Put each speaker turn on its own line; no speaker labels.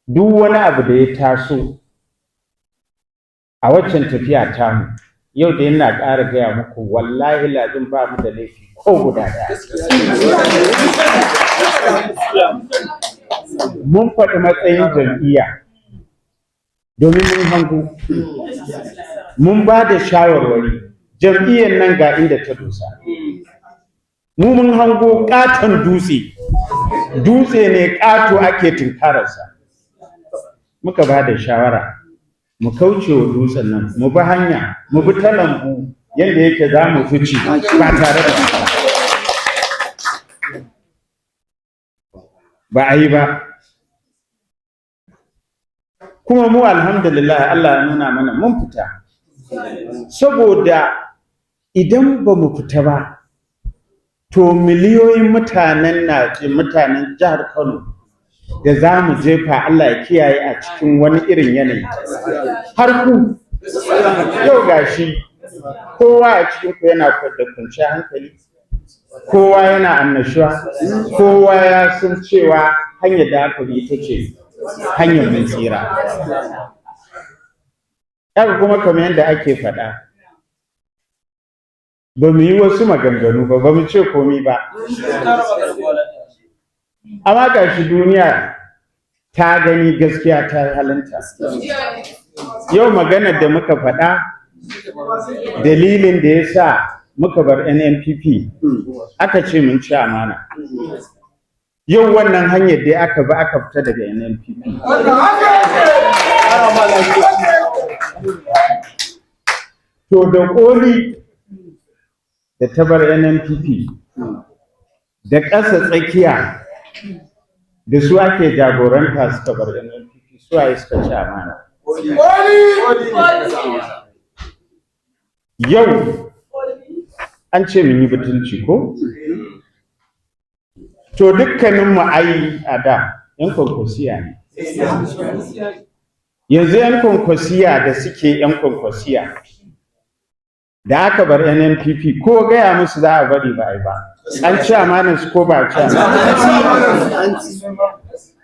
duk wani abu da ya taso a waccan tafiya tamu yau da yana ƙara gaya muku wallahi lazim ba mu da laifi ko guda ɗaya. Mun faɗi matsayin jam'iyya domin mun hango, mun ba da shawarwari jam'iyyar nan ga inda ta dosa. Mu mun hango ƙaton dutse ne ƙato ake tunkararsa. Muka ba da shawara mu kauce wa dutsen nan, mu bi hanya, mu bi ta lambu yadda yake za mu fice ba tare da ba a yi ba. Kuma mu alhamdulillah Allah ya nuna mana mun fita, saboda idan ba mu fita ba to miliyoyin mutanen jihar Kano da za mu jefa Allah ya kiyaye a cikin wani irin yanayi. Har ku yau gashi kowa a cikin ku yana da kwanciyar hankali, kowa yana annashuwa, kowa ya san cewa hanyar da aka bi ita ce hanyar mun tsira. Haka kuma kamar yadda ake faɗa, ba mu yi wasu maganganu ba mu ce komi ba. Amma gashi duniya ta gani gaskiya ta halinta. Yau maganar da muka faɗa, dalilin da ya sa muka bar NNPP aka ce mun ci amana. Yau wannan hanyar da aka bi aka fita daga NNPP. To da ƙoli da ta bar NNPP da ƙasa tsakiya da su ake jagoranta suka bar NNPP, su waye suka ci amana. Yau an ce mun yi butulci ko? To dukkaninmu ai a da 'yan kwankwasiya ne. Yanzu 'yan kwankwasiya da suke 'yan kwankwasiya da aka bar NNPP ko gaya musu za a bari ba ai ba. An ci amanar su ko ba a ci amanar su?